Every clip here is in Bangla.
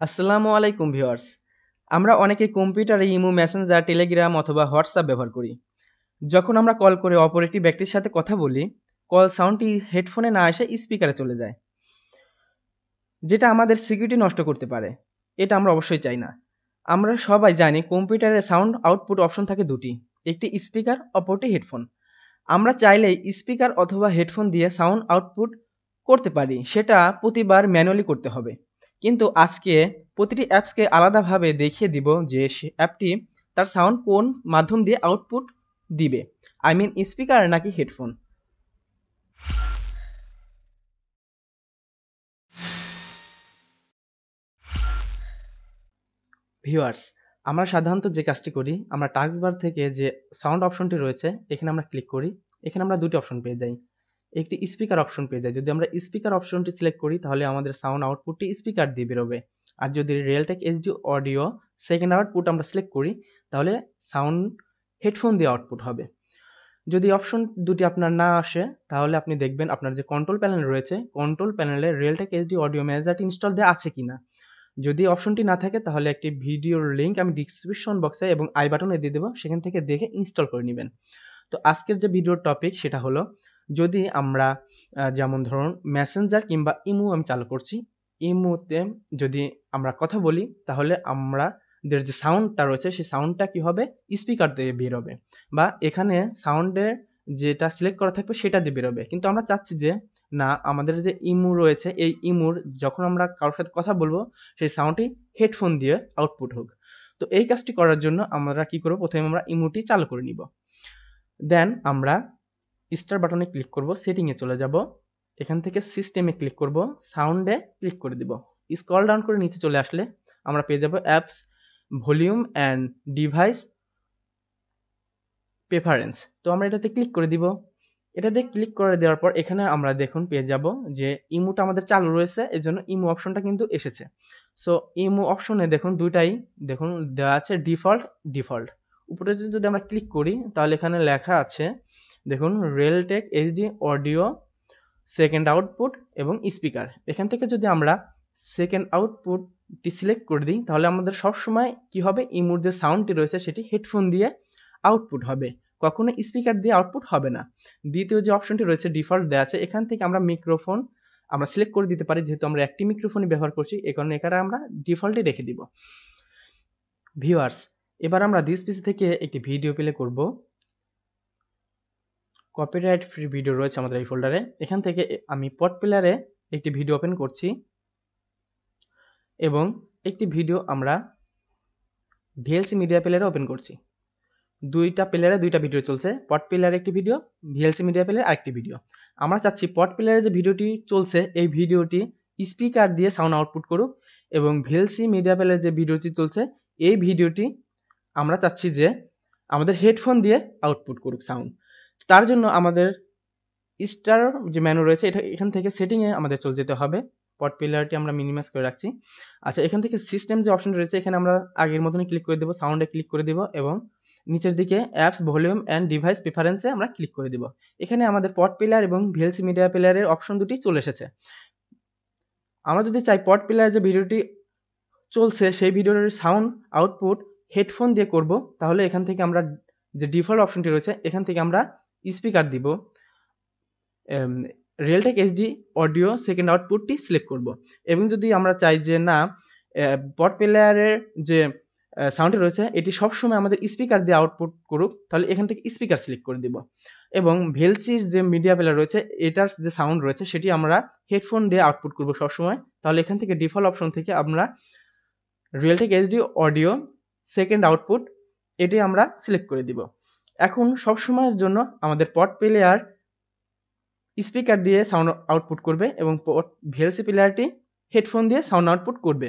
আসসালামু আলাইকুম ভিউয়ার্স। আমরা অনেকেই কম্পিউটারে ইমো, মেসেঞ্জার, টেলিগ্রাম অথবা হোয়াটসঅ্যাপ ব্যবহার করি। যখন আমরা কল করে অপর একটি ব্যক্তির সাথে কথা বলি, কল সাউন্ডটি হেডফোনে না এসে স্পিকারে চলে যায়, যেটা আমাদের সিকিউরিটি নষ্ট করতে পারে। এটা আমরা অবশ্যই চাই না। আমরা সবাই জানি কম্পিউটারে সাউন্ড আউটপুট অপশন থাকে দুটি, একটি স্পিকার, অপরটি হেডফোন। আমরা চাইলেই স্পিকার অথবা হেডফোন দিয়ে সাউন্ড আউটপুট করতে পারি, সেটা প্রতিবার ম্যানুয়ালি করতে হবে। কিন্তু আজকে প্রতিটি অ্যাপসকে আলাদাভাবে দেখিয়ে দিব যে সে অ্যাপটি তার সাউন্ড কোন মাধ্যম দিয়ে আউটপুট দিবে, আই মিন স্পিকার নাকি হেডফোন। ভিউয়ার্স, আমরা সাধারণত যে কাজটি করি, আমরা টাস্ক বার থেকে যে সাউন্ড অপশনটি রয়েছে এখানে আমরা ক্লিক করি। এখানে আমরা দুটি অপশন পেয়ে যাই, একটি স্পিকার অপশন পেয়ে যাই। যদি আমরা স্পিকার অপশনটি সিলেক্ট করি তাহলে আমাদের সাউন্ড আউটপুটটি স্পিকার দিয়ে বেরোবে। আর যদি Realtek HD audio second output আমরা সিলেক্ট করি তাহলে সাউন্ড হেডফোন দিয়ে আউটপুট হবে। যদি অপশন দুটি আপনার না আসে তাহলে আপনি দেখবেন আপনার যে কন্ট্রোল প্যানেল রয়েছে, কন্ট্রোল প্যানেলে রিয়েলটেক এইচডি অডিও ম্যানেজারটি ইনস্টল দেওয়া আছে কিনা। যদি অপশনটি না থাকে তাহলে একটি ভিডিওর লিঙ্ক আমি ডিসক্রিপশন বক্সে এবং আই বাটনে দিয়ে দেবো, সেখান থেকে দেখে ইনস্টল করে নেবেন। তো আজকের যে ভিডিওর টপিক সেটা হলো, যদি আমরা যেমন ধরুন মেসেঞ্জার কিংবা ইমো আমি চালু করছি, ইমোতে যদি আমরা কথা বলি তাহলে আমাদের যে সাউন্ডটা রয়েছে সেই সাউন্ডটা কী হবে, স্পিকার দিয়ে বের হবে, বা এখানে সাউন্ডের যেটা সিলেক্ট করা থাকবে সেটা দিয়ে বেরোবে। কিন্তু আমরা চাচ্ছি যে না, আমাদের যে ইমো রয়েছে এই ইমোর যখন আমরা কারোর সাথে কথা বলবো সেই সাউন্ডটি হেডফোন দিয়ে আউটপুট হোক। তো এই কাজটি করার জন্য আমরা কি করব, প্রথমে আমরা ইমোটি চালু করে নিব। দেন আমরা স্টার বাটনে ক্লিক করব, সেটিংয়ে চলে যাব, এখান থেকে সিস্টেমে ক্লিক করব, সাউন্ডে ক্লিক করে দিব। স্ক্রল ডাউন করে নিচে চলে আসলে আমরা পেয়ে যাব apps, volume and device preference. তো আমরা এটাতে ক্লিক করে দিব। এটাতে ক্লিক করে দেওয়ার পর এখানে আমরা দেখুন পেয়ে যাব যে ইমোটা আমাদের চালু রয়েছে, এর জন্য ইমো অপশনটা কিন্তু এসেছে। সো ইমো অপশনে দেখুন দুইটাই দেখুন দেওয়া আছে ডিফল্ট ডিফল্ট। উপরে যদি আমরা ক্লিক করি তাহলে এখানে লেখা আছে দেখুন Realtek HD audio second output এবং স্পিকার। এখান থেকে যদি আমরা সেকেন্ড আউটপুটটি সিলেক্ট করে দিই তাহলে আমাদের সবসময় কি হবে, ইমোর যে সাউন্ডটি রয়েছে সেটি হেডফোন দিয়ে আউটপুট হবে, কখনো স্পিকার দিয়ে আউটপুট হবে না। দ্বিতীয় যে অপশনটি রয়েছে ডিফল্ট দেওয়া আছে, এখান থেকে আমরা মিক্রোফোন আমরা সিলেক্ট করে দিতে পারি, যেহেতু আমরা একটি মিক্রোফোনই ব্যবহার করছি এই কারণে এখানে আমরা ডিফল্টই রেখে দিব। ভিউয়ার্স, এবার আমরা দিস পিসি থেকে একটি ভিডিও প্লে করব। কপিরাইট ফ্রি ভিডিও রয়েছে আমাদের এই ফোল্ডারে। এখান থেকে আমি পড প্লেয়ারে একটি ভিডিও ওপেন করছি এবং একটি ভিডিও আমরা ভিএলসি মিডিয়া প্লেয়ারে ওপেন করছি। দুইটা প্লেয়ারে দুইটা ভিডিও চলছে, পড প্লেয়ারে একটি ভিডিও, ভিএলসি মিডিয়া প্লেয়ারে আরেকটি ভিডিও। আমরা চাচ্ছি পড প্লেয়ারে যে ভিডিওটি চলছে এই ভিডিওটি স্পিকার দিয়ে সাউন্ড আউটপুট করুক, এবং ভিএলসি মিডিয়া প্লেয়ারে যে ভিডিওটি চলছে এই ভিডিওটি আমরা চাচ্ছি যে আমাদের হেডফোন দিয়ে আউটপুট করুক সাউন্ড। তার জন্য আমাদের স্টার যে মেনু রয়েছে এটা এখান থেকে সেটিংয়ে আমাদের চলে যেতে হবে। পড প্লেয়ারটি আমরা মিনিমাইজ করে রাখছি। আচ্ছা, এখান থেকে সিস্টেম যে অপশন রয়েছে এখানে আমরা আগের মতনই ক্লিক করে দেবো, সাউন্ডে ক্লিক করে দেবো এবং নিচের দিকে অ্যাপস, ভলিউম অ্যান্ড ডিভাইস প্রেফারেন্সে আমরা ক্লিক করে দেবো। এখানে আমাদের পড প্লেয়ার এবং ভিএলসি মিডিয়া প্লেয়ারের অপশন দুটি চলে এসেছে। আমরা যদি চাই পড প্লেয়ার যে ভিডিওটি চলছে সেই ভিডিওর সাউন্ড আউটপুট হেডফোন দিয়ে করব, তাহলে এখান থেকে আমরা যে ডিফল্ট অপশনটি রয়েছে এখান থেকে আমরা স্পিকার দিব, রিয়েলটেক এইচডি অডিও সেকেন্ড আউটপুটটি সিলেক্ট করব। এবং যদি আমরা চাই যে না, পড প্লেয়ারের যে সাউন্ডটি রয়েছে এটি সবসময় আমাদের স্পিকার দিয়ে আউটপুট করুক, তাহলে এখান থেকে স্পিকার সিলেক্ট করে দিব। এবং ভেলসির যে মিডিয়া প্লেয়ার রয়েছে এটার যে সাউন্ড রয়েছে সেটি আমরা হেডফোন দিয়ে আউটপুট করব সবসময়, তাহলে এখান থেকে ডিফল্ট অপশন থেকে আমরা Realtek HD audio second output এটি আমরা সিলেক্ট করে দিব। এখন সবসময়ের জন্য আমাদের পড প্লেয়ার স্পিকার দিয়ে সাউন্ড আউটপুট করবে এবং ভিএলসি প্লেয়ারটি হেডফোন দিয়ে সাউন্ড আউটপুট করবে।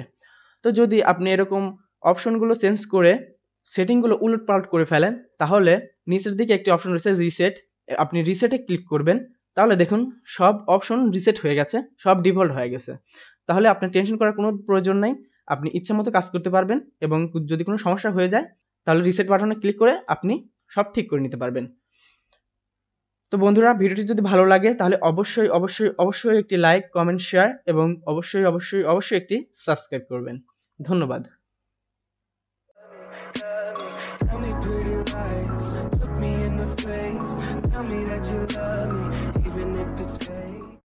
তো যদি আপনি এরকম অপশনগুলো চেঞ্জ করে সেটিংগুলো উলটপালট করে ফেলেন তাহলে নিচের দিকে একটি অপশন রয়েছে রিসেট, আপনি রিসেটে ক্লিক করবেন, তাহলে দেখুন সব অপশন রিসেট হয়ে গেছে, সব ডিফল্ট হয়ে গেছে। তাহলে আপনার টেনশন করার কোনো প্রয়োজন নাই, আপনি ইচ্ছা মতো কাজ করতে পারবেন এবং যদি কোনো সমস্যা হয়ে যায় তাহলে রিসেট বাটনে ক্লিক করে আপনি সব ঠিক করে নিতে পারবেন। তো বন্ধুরা, ভিডিওটি যদি ভালো লাগে তাহলে অবশ্যই অবশ্যই অবশ্যই একটি লাইক, কমেন্ট, শেয়ার এবং অবশ্যই অবশ্যই অবশ্যই একটি সাবস্ক্রাইব করবেন। ধন্যবাদ। Tell me pretty lies, look me in the face, tell me that you love me, even if it's